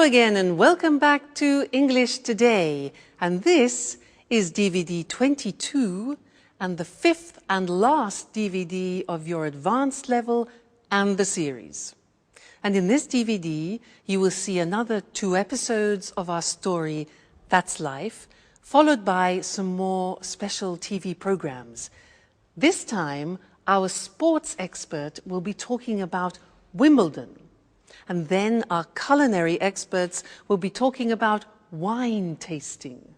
Hello again and welcome back to English Today. And this is DVD 22 and the fifth and last DVD of your advanced level and the series. And in this DVD, you will see another 2 episodes of our story, That's Life, followed by some more special TV programs. This time, our sports expert will be talking about Wimbledon. And then our culinary experts will be talking about wine tasting.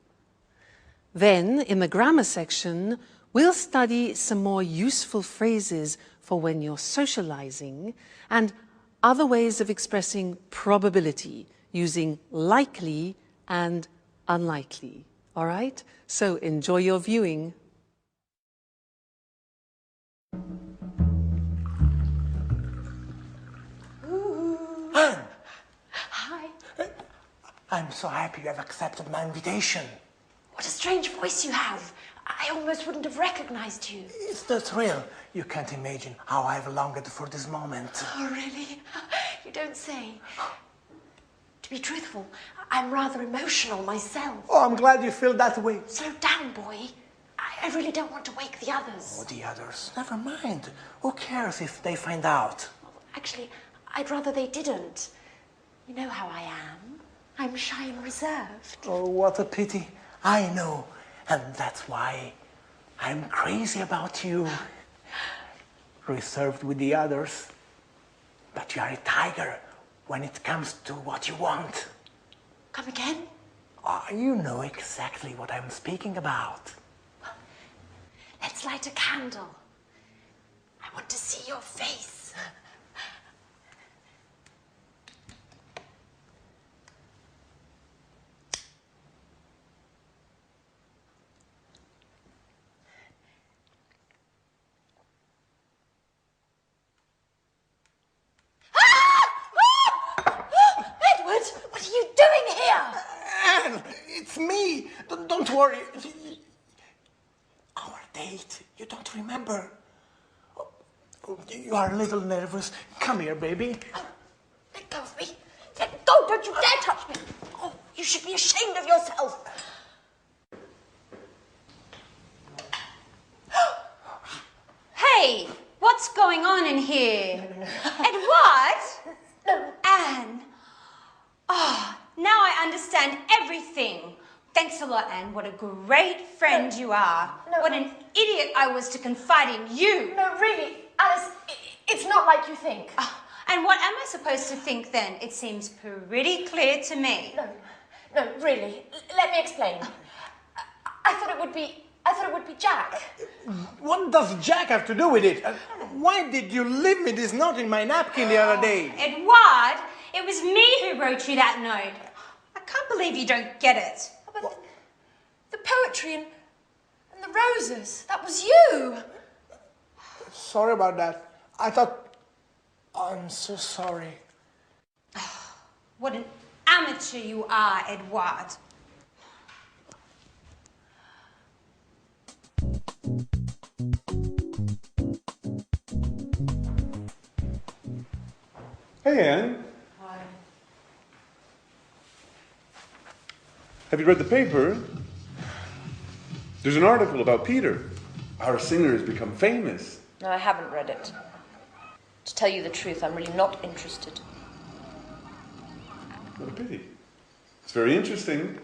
Then, in the grammar section, we'll study some more useful phrases for when you're socializing and other ways of expressing probability using likely and unlikely. All right? So enjoy your viewing. Anne! Hi. I'm so happy you have accepted my invitation. What a strange voice you have. I almost wouldn't have recognized you. It's the thrill. You can't imagine how I've longed for this moment. Oh, really? You don't say. To be truthful, I'm rather emotional myself. Oh, I'm glad you feel that way. Slow down, boy. I really don't want to wake the others. Oh, the others. Never mind. Who cares if they find out? Well, actually, I'd rather they didn't. You know how I am. I'm shy and reserved. Oh, what a pity. I know. And that's why I'm crazy about you. Reserved with the others. But you are a tiger when it comes to what you want. Come again? Oh, you know exactly what I'm speaking about. Well, let's light a candle. I want to see your face. What are you doing here? Anne, it's me. Don't worry. Our date, you don't remember. Oh, you are a little nervous. Come here, baby. Oh, let go of me. Let go. Don't you dare touch me. Oh, you should be ashamed of yourself. Hey, what's going on in here? Edward? No. Anne? Oh, now I understand everything. Thanks a lot, Anne. What a great friend you are. No. What an idiot I was to confide in you. No, really, Alice, it's not like you think. Oh, and what am I supposed to think then? It seems pretty clear to me. No, really. Let me explain. I thought it would be Jack. What does Jack have to do with it? Why did you leave me this note in my napkin the other day? Edward, it was me who wrote you that note. I can't believe you don't get it. But the poetry and the roses, that was you. Sorry about that. I thought... I'm so sorry. What an amateur you are, Edward. Hey, Anne. Hi. Have you read the paper? There's an article about Peter. Our singer has become famous. No, I haven't read it. To tell you the truth, I'm really not interested. What a pity. It's very interesting.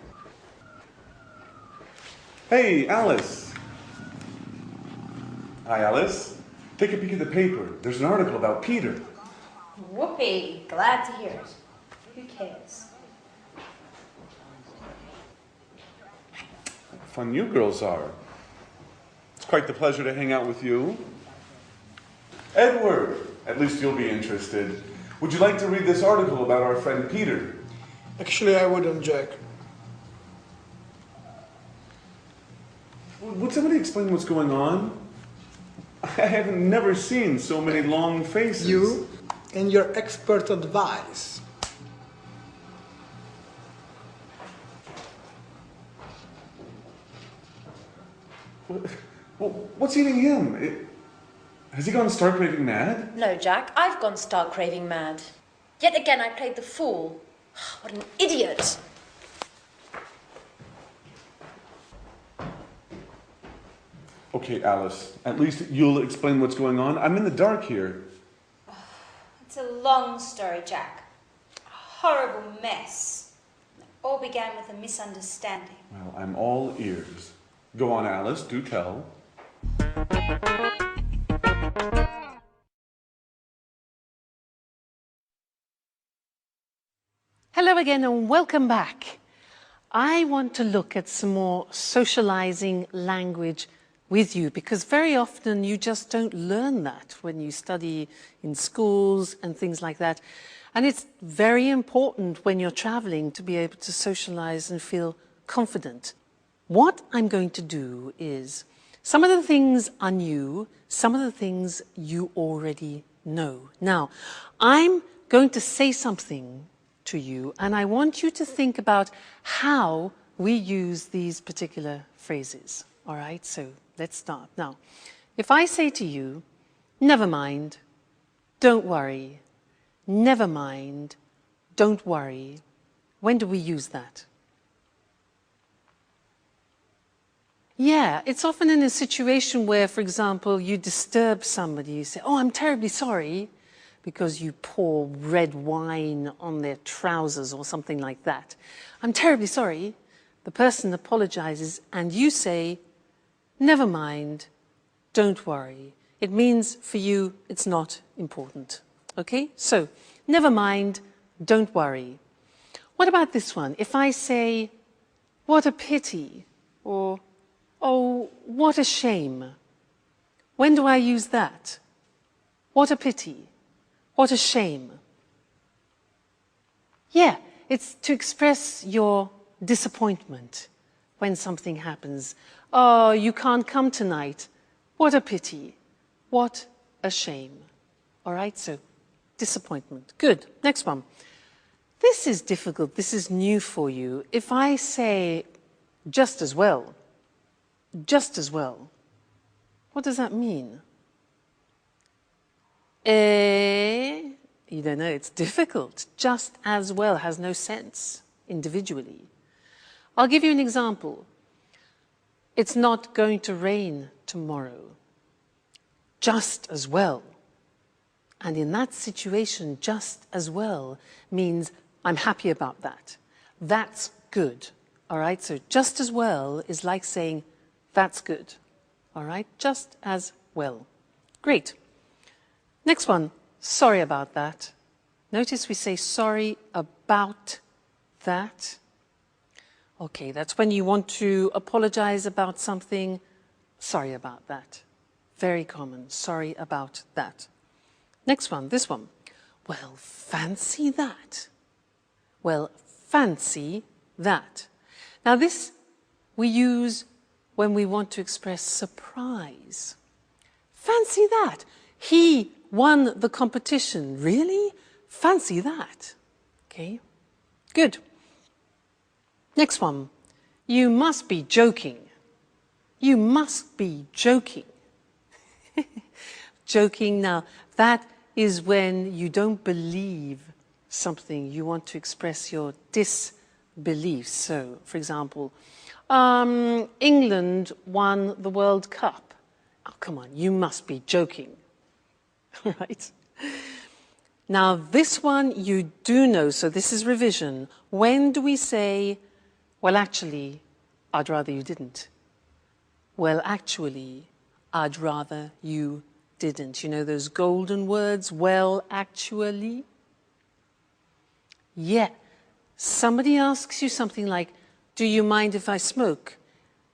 Hey, Alice. Hi, Alice. Take a peek at the paper. There's an article about Peter. Whoopee, glad to hear it. Who cares? Fun you girls are. It's quite the pleasure to hang out with you. Edward, at least you'll be interested. Would you like to read this article about our friend Peter? Actually, I wouldn't, Jack. Would somebody explain what's going on? I have never seen so many long faces. You and your expert advice. What's eating him? Has he gone stark raving mad? No, Jack, I've gone stark raving mad. Yet again I played the fool. What an idiot! Okay, Alice, at least you'll explain what's going on. I'm in the dark here. It's a long story, Jack. A horrible mess. It all began with a misunderstanding. Well, I'm all ears. Go on, Alice, do tell. Hello again and welcome back. I want to look at some more socializing language with you because very often you just don't learn that when you study in schools and things like that. And it's very important when you're traveling to be able to socialize and feel confident. What I'm going to do is some of the things are new, some of the things you already know. Now, I'm going to say something to you and I want you to think about how we use these particular phrases. All right, so let's start. Now, if I say to you, never mind, don't worry, never mind, don't worry, when do we use that? Yeah, it's often in a situation where, for example, you disturb somebody, you say, oh, I'm terribly sorry, because you pour red wine on their trousers or something like that. I'm terribly sorry. The person apologizes and you say, never mind, don't worry. It means for you it's not important. Okay? So, never mind, don't worry. What about this one? If I say, what a pity, or, oh, what a shame. When do I use that? What a pity. What a shame. Yeah, it's to express your disappointment when something happens. Oh, you can't come tonight. What a pity. What a shame. All right, so disappointment. Good. Next one. This is difficult. This is new for you. If I say just as well, what does that mean? You don't know, it's difficult. Just as well has no sense individually. I'll give you an example. It's not going to rain tomorrow. Just as well. And in that situation, just as well means I'm happy about that. That's good. All right, so just as well is like saying that's good. All right, just as well. Great. Next one, sorry about that. Notice we say sorry about that. Okay, that's when you want to apologize about something. Sorry about that. Very common, sorry about that. Next one, this one. Well, fancy that. Well, fancy that. Now this we use when we want to express surprise. Fancy that. He won the competition. Really? Fancy that. Okay, good. Next one. You must be joking. You must be joking. Joking, now, that is when you don't believe something. You want to express your disbelief. So, for example, England won the World Cup. Oh, come on, you must be joking. Right? Now, this one you do know, so this is revision. When do we say, well, actually, I'd rather you didn't? Well, actually, I'd rather you didn't. You know those golden words, well, actually? Yeah. Somebody asks you something like, do you mind if I smoke?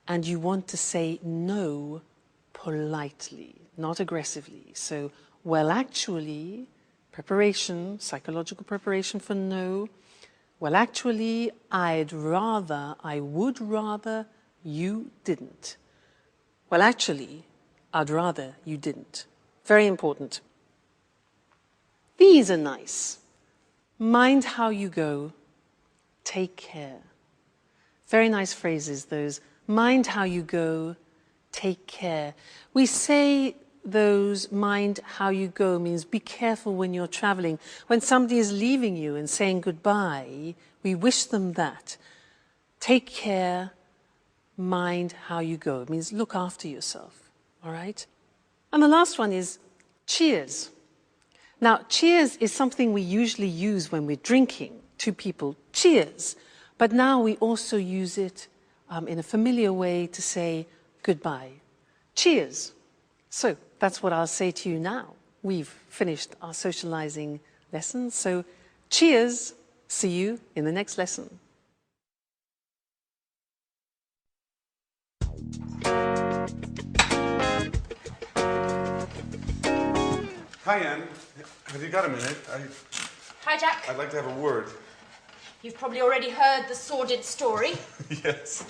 And you want to say no politely, not aggressively. So, well, actually, preparation, psychological preparation for no. Well, actually, I would rather you didn't. Well, actually, I'd rather you didn't. Very important. These are nice. Mind how you go. Take care. Very nice phrases, those. Mind how you go. Take care. We say those mind how you go means be careful when you're traveling. When somebody is leaving you and saying goodbye, we wish them that. Take care, mind how you go. It means look after yourself, all right? And the last one is cheers. Now, cheers is something we usually use when we're drinking. Two people, cheers. But now we also use it in a familiar way to say goodbye. Cheers. So that's what I'll say to you now. We've finished our socializing lesson. So cheers. See you in the next lesson. Hi, Anne. Have you got a minute? Hi, Jack. I'd like to have a word. You've probably already heard the sordid story. Yes.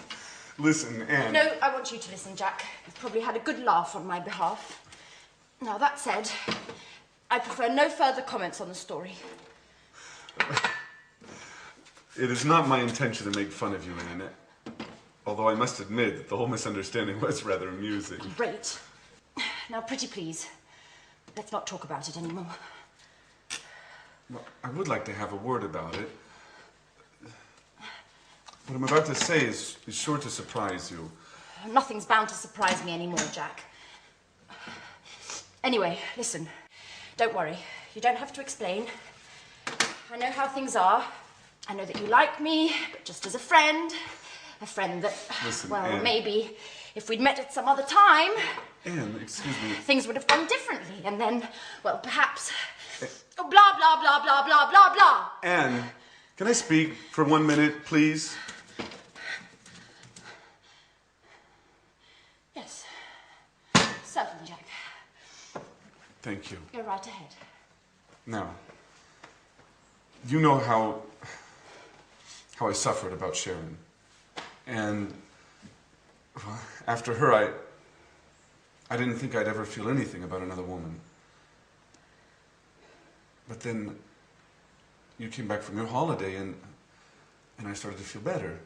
Listen, Anne. No, I want you to listen, Jack. You've probably had a good laugh on my behalf. Now, that said, I prefer no further comments on the story. It is not my intention to make fun of you, Anne. Although I must admit that the whole misunderstanding was rather amusing. Great. Now, pretty please, let's not talk about it anymore. Well, I would like to have a word about it. What I'm about to say is sure to surprise you. Nothing's bound to surprise me anymore, Jack. Anyway, listen. Don't worry. You don't have to explain. I know how things are. I know that you like me, but just as a friend. A friend that, listen, well, Anne. maybe if we'd met at some other time... Anne, excuse me. Things would have gone differently, and then, well, perhaps... Oh, blah, blah, blah, blah, blah, blah, blah. Anne, can I speak for 1 minute, please? Yes. Certainly, Jack. Thank you. Go right ahead. Now, you know how I suffered about Sharon. And well, after her, I didn't think I'd ever feel anything about another woman. But then you came back from your holiday and I started to feel better.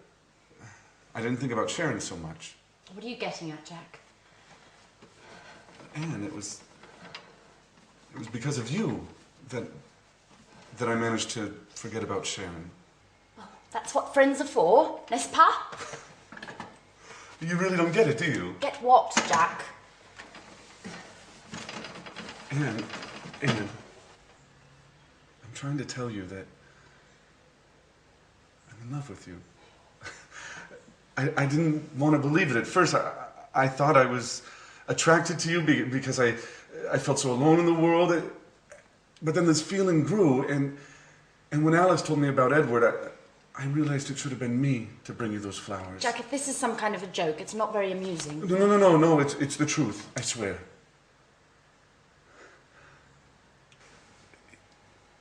I didn't think about Sharon so much. What are you getting at, Jack? And it was because of you that I managed to forget about Sharon. Well, that's what friends are for, n'est-ce pas? You really don't get it, do you? Get what, Jack? Anne, I'm trying to tell you that I'm in love with you. I didn't want to believe it at first. I thought I was attracted to you because I felt so alone in the world. But then this feeling grew, and when Alice told me about Edward, I realized it should have been me to bring you those flowers. Jack, if this is some kind of a joke, it's not very amusing. No, it's the truth, I swear.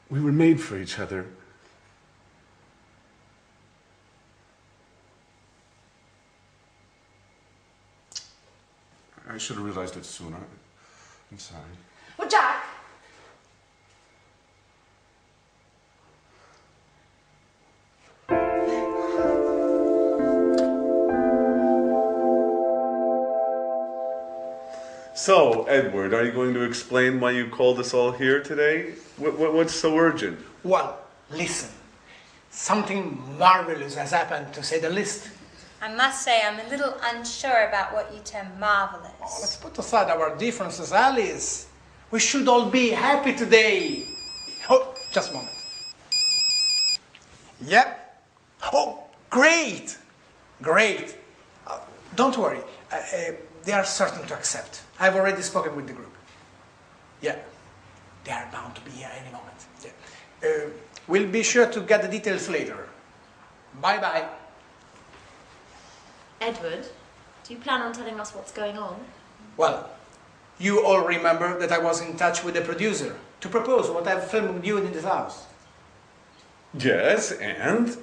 We were made for each other. I should have realized it sooner. I'm sorry. Well, Jack! So, Edward, are you going to explain why you called us all here today? What's so urgent? Well, listen. Something marvelous has happened, to say the least. I must say I'm a little unsure about what you term marvelous. Let's put aside our differences, Alice. We should all be happy today. Oh, just a moment. Yep. Oh, great. Great. Don't worry. They are certain to accept. I've already spoken with the group. Yeah. They are bound to be here any moment. Yeah. We'll be sure to get the details later. Bye-bye. Edward, do you plan on telling us what's going on? Well, you all remember that I was in touch with the producer to propose what I've filmed with you in this house. Yes, and?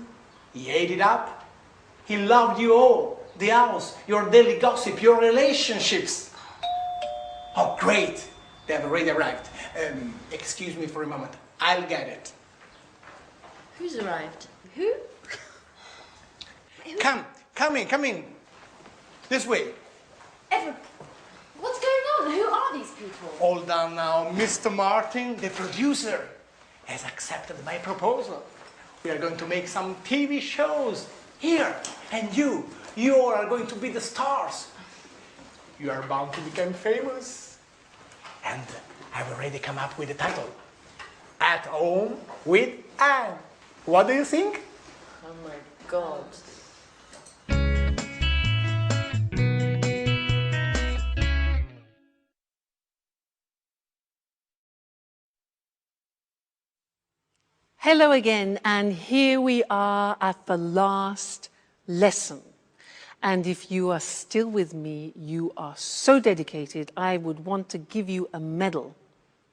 He ate it up. He loved you all. The house, your daily gossip, your relationships. Oh, great. They have already arrived. Excuse me for a moment. I'll get it. Who's arrived? Who? Come in. This way. Edward, what's going on? Who are these people? All done now. Mr. Martin, the producer, has accepted my proposal. We are going to make some TV shows here. And you are going to be the stars. You are bound to become famous. And I've already come up with the title. At Home with Anne. What do you think? Oh my God. Hello again, and here we are at the last lesson. And if you are still with me, you are so dedicated, I would want to give you a medal.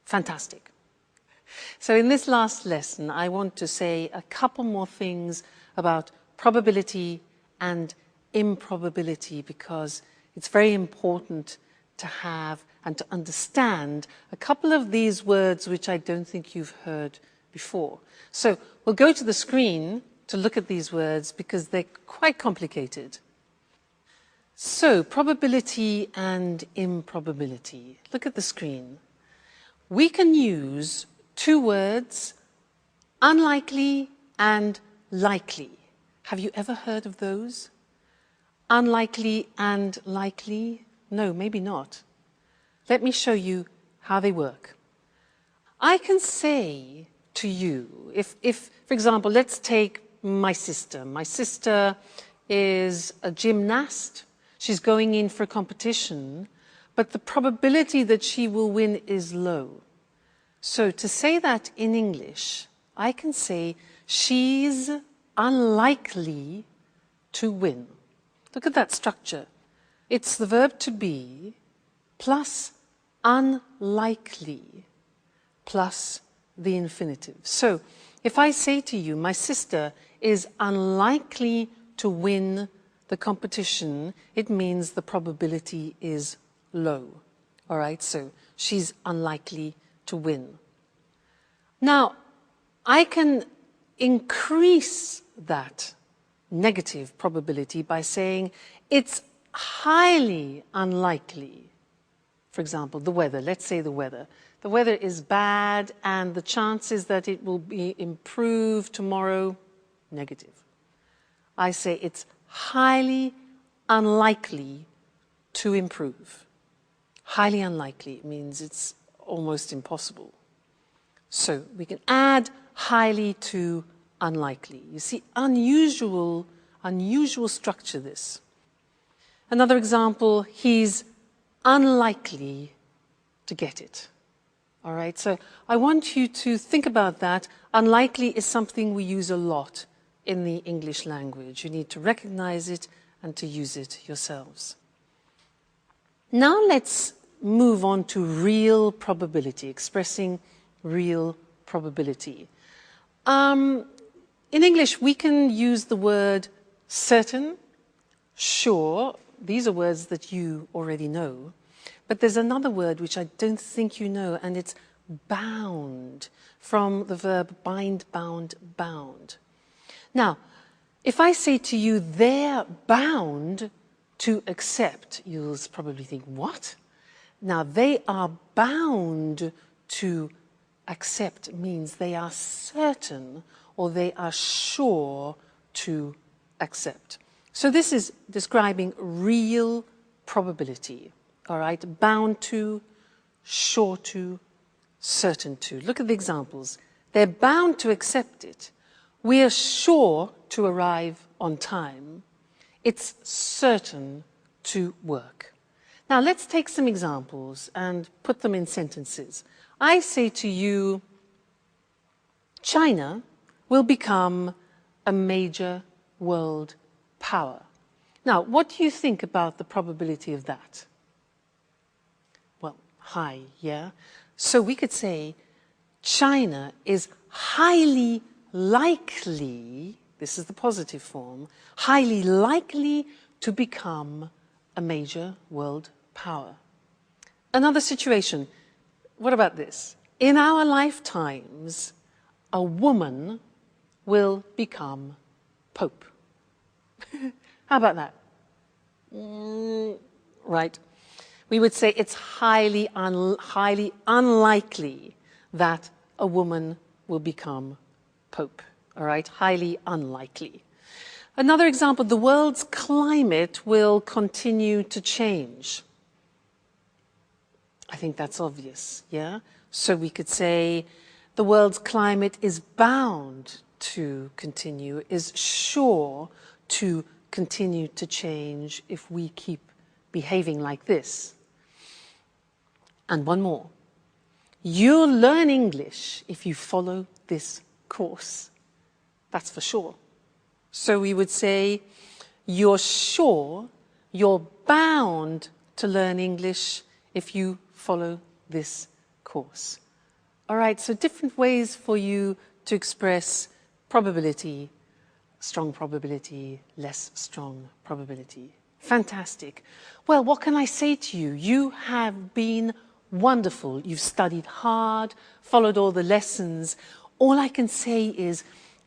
Fantastic. So in this last lesson, I want to say a couple more things about probability and improbability, because it's very important to have and to understand a couple of these words which I don't think you've heard before. So we'll go to the screen to look at these words because they're quite complicated. So probability and improbability. Look at the screen. We can use two words, unlikely and likely. Have you ever heard of those? Unlikely and likely? No, maybe not. Let me show you how they work. I can say to you, if for example, let's take my sister. My sister is a gymnast. She's going in for a competition, but the probability that she will win is low. So to say that in English, I can say she's unlikely to win. Look at that structure. It's the verb to be plus unlikely plus the infinitive. So if I say to you, my sister is unlikely to win the competition, it means the probability is low. All right, so she's unlikely to win. Now, I can increase that negative probability by saying it's highly unlikely. For example, the weather. Let's say the weather. The weather is bad and the chances that it will be improved tomorrow, negative. I say it's highly unlikely to improve. Highly unlikely means it's almost impossible. So we can add highly to unlikely. You see, unusual structure this. Another example, he's unlikely to get it. All right, so I want you to think about that. Unlikely is something we use a lot in the English language. You need to recognize it and to use it yourselves. Now let's move on to real probability, expressing real probability. In English, we can use the word certain, sure. These are words that you already know. But there's another word which I don't think you know, and it's bound, from the verb bind, bound, bound. Now, if I say to you, they're bound to accept, you'll probably think, what? Now, they are bound to accept means they are certain or they are sure to accept. So this is describing real probability. All right, bound to, sure to, certain to. Look at the examples. They're bound to accept it. We're sure to arrive on time. It's certain to work. Now let's take some examples and put them in sentences. I say to you, China will become a major world power. Now, what do you think about the probability of that? Well, high, yeah? So we could say China is highly likely, this is the positive form, highly likely to become a major world power. Another situation, what about this? In our lifetimes, a woman will become Pope. How about that? Right. We would say it's highly unlikely that a woman will become Pope. All right, highly unlikely. Another example, the world's climate will continue to change. I think that's obvious, yeah? So we could say the world's climate is bound to continue, is sure to continue to change if we keep behaving like this. And one more. You'll learn English if you follow this course. That's for sure. So we would say, you're sure, you're bound to learn English if you follow this course. All right, so different ways for you to express probability, strong probability, less strong probability. Fantastic. Well, what can I say to you? You have been wonderful. You've studied hard, followed all the lessons. All I can say is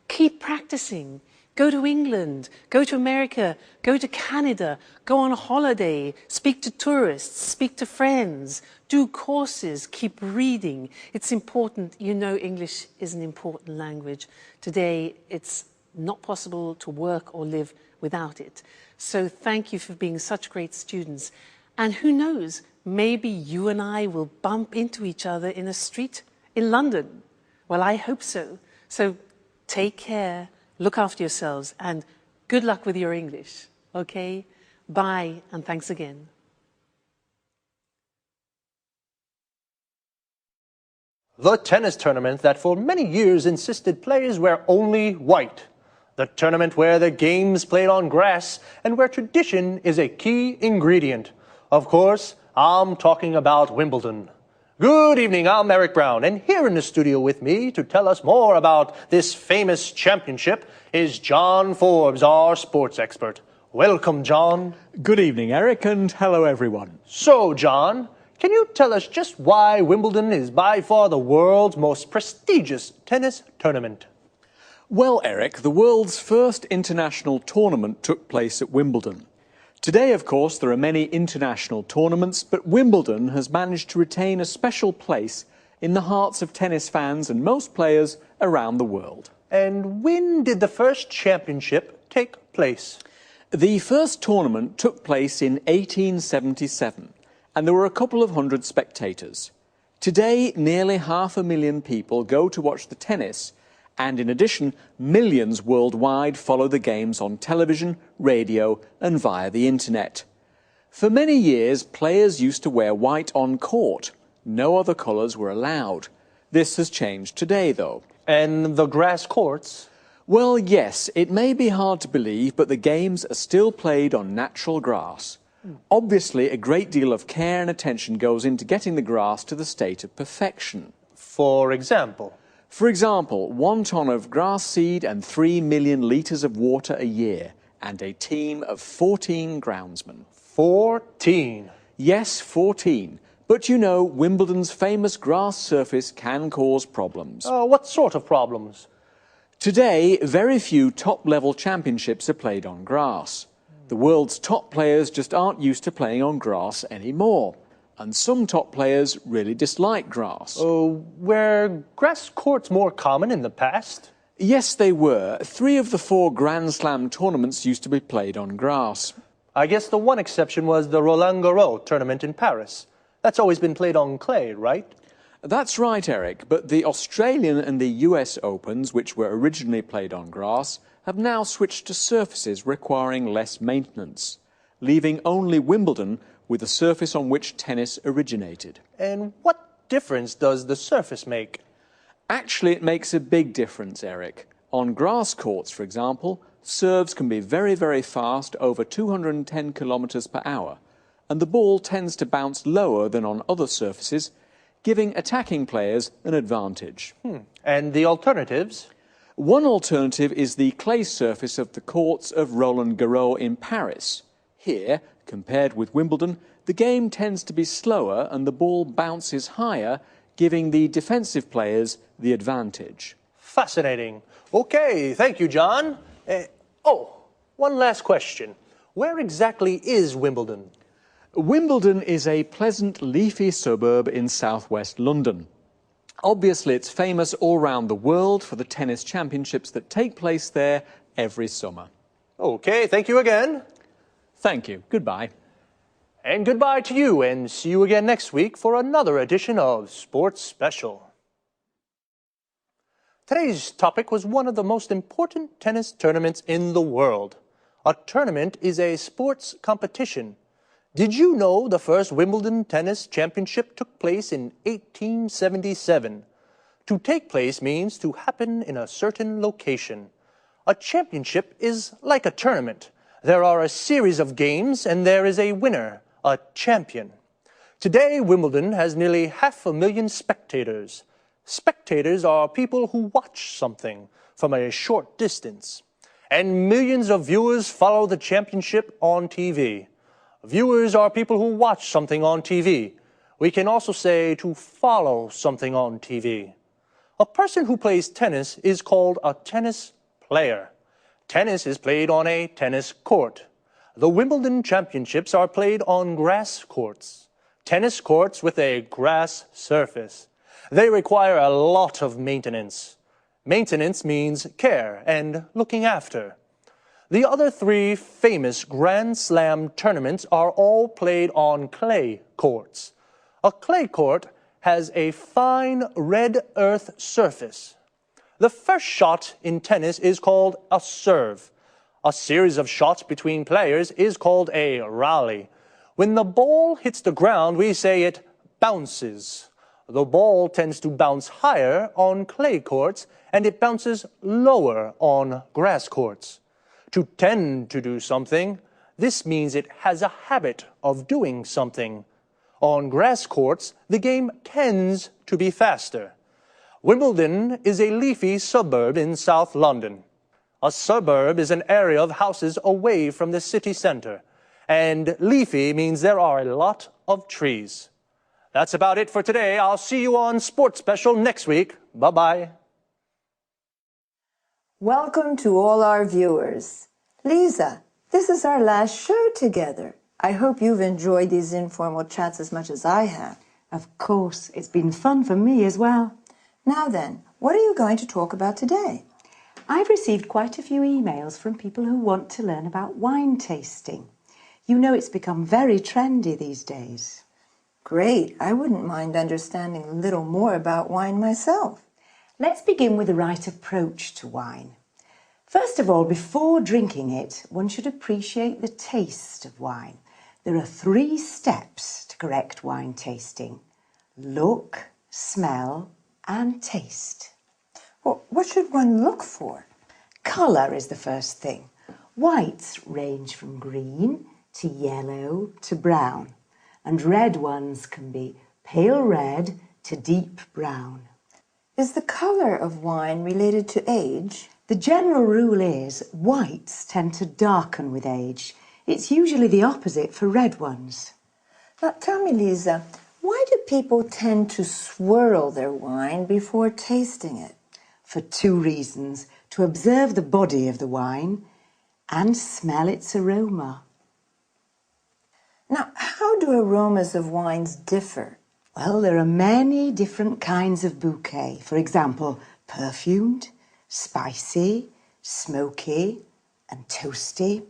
keep practicing. Go to England, go to America, go to Canada, go on a holiday, speak to tourists, speak to friends, do courses, keep reading. It's important. You know, English is an important language. Today, it's not possible to work or live without it. So thank you for being such great students. And who knows, maybe you and I will bump into each other in a street in London. Well, I hope so. So take care, look after yourselves, and good luck with your English, okay? Bye, and thanks again. The tennis tournament that for many years insisted players wear only white. The tournament where the game's played on grass and where tradition is a key ingredient. Of course, I'm talking about Wimbledon. Good evening, I'm Eric Brown, and here in the studio with me to tell us more about this famous championship is John Forbes, our sports expert. Welcome, John. Good evening, Eric, and hello, everyone. So, John, can you tell us just why Wimbledon is by far the world's most prestigious tennis tournament? Well, Eric, the world's first international tournament took place at Wimbledon. Today, of course, there are many international tournaments, but Wimbledon has managed to retain a special place in the hearts of tennis fans and most players around the world. And when did the first championship take place? The first tournament took place in 1877, and there were a couple of hundred spectators. Today, nearly 500,000 people go to watch the tennis, and in addition, millions worldwide follow the games on television, radio, and via the internet. For many years, players used to wear white on court. No other colours were allowed. This has changed today, though. And the grass courts? Well, yes, it may be hard to believe, but the games are still played on natural grass. Obviously, a great deal of care and attention goes into getting the grass to the state of perfection. For example? For example, 1 ton of grass seed and 3 million litres of water a year, and a team of 14 groundsmen. 14? Yes, 14. But you know, Wimbledon's famous grass surface can cause problems. What sort of problems? Today, very few top-level championships are played on grass. The world's top players just aren't used to playing on grass anymore. And some top players really dislike grass. Were grass courts more common in the past? Yes, they were. 3 of the 4 Grand Slam tournaments used to be played on grass. I guess the one exception was the Roland Garros tournament in Paris. That's always been played on clay, right? That's right, Eric, but the Australian and the US Opens, which were originally played on grass, have now switched to surfaces requiring less maintenance, leaving only Wimbledon with the surface on which tennis originated. And what difference does the surface make? Actually, it makes a big difference, Eric. On grass courts, for example, serves can be very, very fast, over 210 kilometres per hour, and the ball tends to bounce lower than on other surfaces, giving attacking players an advantage. And the alternatives? One alternative is the clay surface of the courts of Roland Garros in Paris. Here, compared with Wimbledon, the game tends to be slower and the ball bounces higher, giving the defensive players the advantage. Fascinating. Okay, thank you, John. One last question. Where exactly is Wimbledon? Wimbledon is a pleasant, leafy suburb in southwest London. Obviously, it's famous all around the world for the tennis championships that take place there every summer. Okay, thank you again. Thank you. Goodbye. And goodbye to you, and see you again next week for another edition of Sports Special. Today's topic was one of the most important tennis tournaments in the world. A tournament is a sports competition. Did you know the first Wimbledon Tennis Championship took place in 1877? To take place means to happen in a certain location. A championship is like a tournament. There are a series of games and there is a winner, a champion. Today, Wimbledon has nearly 500,000 spectators. Spectators are people who watch something from a short distance. And millions of viewers follow the championship on TV. Viewers are people who watch something on TV. We can also say to follow something on TV. A person who plays tennis is called a tennis player. Tennis is played on a tennis court. The Wimbledon Championships are played on grass courts. Tennis courts with a grass surface. They require a lot of maintenance. Maintenance means care and looking after. The other three famous Grand Slam tournaments are all played on clay courts. A clay court has a fine red earth surface. The first shot in tennis is called a serve. A series of shots between players is called a rally. When the ball hits the ground, we say it bounces. The ball tends to bounce higher on clay courts and it bounces lower on grass courts. To tend to do something, this means it has a habit of doing something. On grass courts, the game tends to be faster. Wimbledon is a leafy suburb in South London. A suburb is an area of houses away from the city centre. And leafy means there are a lot of trees. That's about it for today. I'll see you on Sports Special next week. Bye-bye. Welcome to all our viewers. Lisa, this is our last show together. I hope you've enjoyed these informal chats as much as I have. Of course, it's been fun for me as well. Now then, what are you going to talk about today? I've received quite a few emails from people who want to learn about wine tasting. You know it's become very trendy these days. Great. I wouldn't mind understanding a little more about wine myself. Let's begin with the right approach to wine. First of all, before drinking it, one should appreciate the taste of wine. There are 3 steps to correct wine tasting: look, smell, and taste. Well, what should one look for? Colour is the first thing. Whites range from green to yellow to brown, and red ones can be pale red to deep brown. Is the colour of wine related to age? The general rule is whites tend to darken with age. It's usually the opposite for red ones. Now tell me, Lisa, why do people tend to swirl their wine before tasting it? For 2 reasons: to observe the body of the wine and smell its aroma. Now, how do aromas of wines differ? Well, there are many different kinds of bouquet. For example, perfumed, spicy, smoky, and toasty.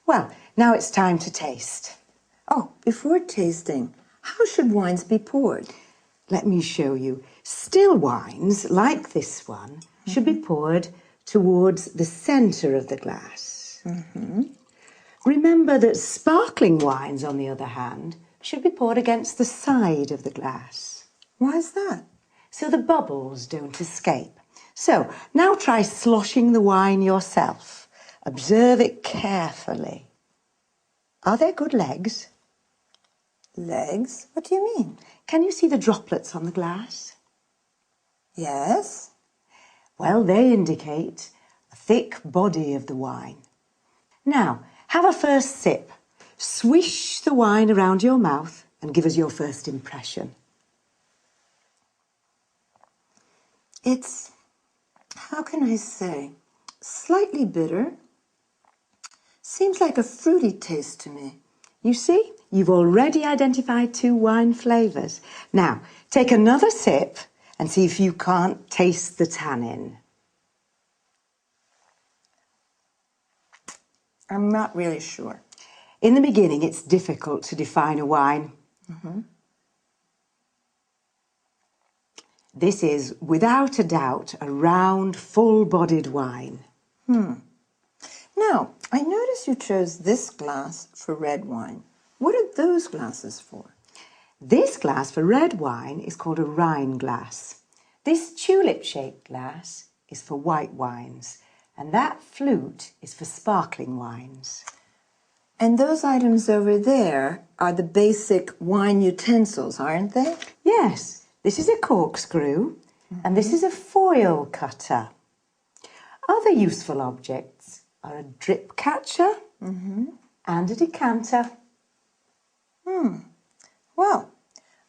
Well, now it's time to taste. Oh, before tasting, how should wines be poured? Let me show you. Still wines, like this one, should be poured towards the centre of the glass. Remember that sparkling wines, on the other hand, should be poured against the side of the glass. Why is that? So the bubbles don't escape. So, now try sloshing the wine yourself. Observe it carefully. Are there good legs? Legs? What do you mean? Can you see the droplets on the glass? Yes. Well, they indicate a thick body of the wine. Now, have a first sip. Swish the wine around your mouth and give us your first impression. It's, how can I say, slightly bitter. Seems like a fruity taste to me. You see, You've already identified 2 wine flavours. Now, take another sip and see if you can't taste the tannin. I'm not really sure. In the beginning, it's difficult to define a wine. This is, without a doubt, a round, full-bodied wine. Now, I notice you chose this glass for red wine. What are those glasses for? This glass for red wine is called a Rhine glass. This tulip-shaped glass is for white wines, and that flute is for sparkling wines. And those items over there are the basic wine utensils, aren't they? Yes, this is a corkscrew, and this is a foil cutter. Other useful objects are a drip catcher and a decanter. Well,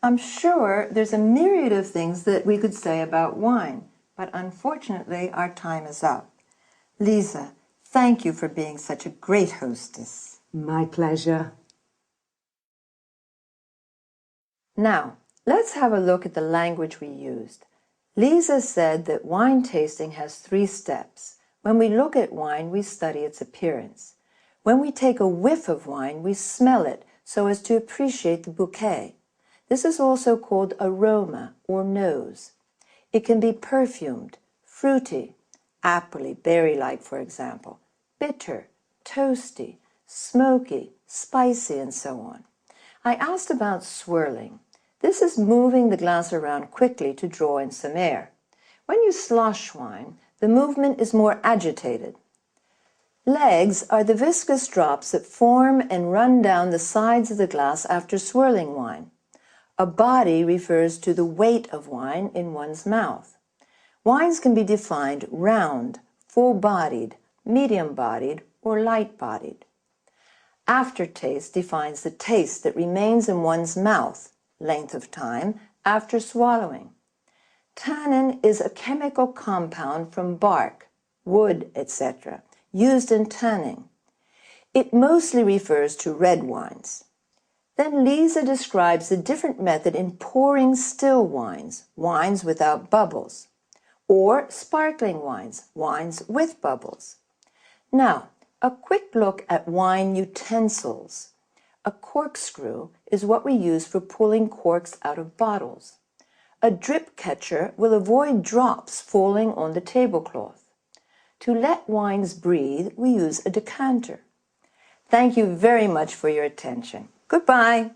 I'm sure there's a myriad of things that we could say about wine, but unfortunately our time is up. Lisa, thank you for being such a great hostess. My pleasure. Now, let's have a look at the language we used. Lisa said that wine tasting has 3 steps. When we look at wine, we study its appearance. When we take a whiff of wine, we smell it so as to appreciate the bouquet. This is also called aroma or nose. It can be perfumed, fruity, appley, berry-like for example, bitter, toasty, smoky, spicy, and so on. I asked about swirling. This is moving the glass around quickly to draw in some air. When you slosh wine, the movement is more agitated. Legs are the viscous drops that form and run down the sides of the glass after swirling wine. A body refers to the weight of wine in one's mouth. Wines can be defined round, full-bodied, medium-bodied, or light-bodied. Aftertaste defines the taste that remains in one's mouth, length of time, after swallowing. Tannin is a chemical compound from bark, wood, etc., used in tanning. It mostly refers to red wines. Then Lisa describes a different method in pouring still wines, wines without bubbles, or sparkling wines, wines with bubbles. Now, a quick look at wine utensils. A corkscrew is what we use for pulling corks out of bottles. A drip catcher will avoid drops falling on the tablecloth. To let wines breathe, we use a decanter. Thank you very much for your attention. Goodbye.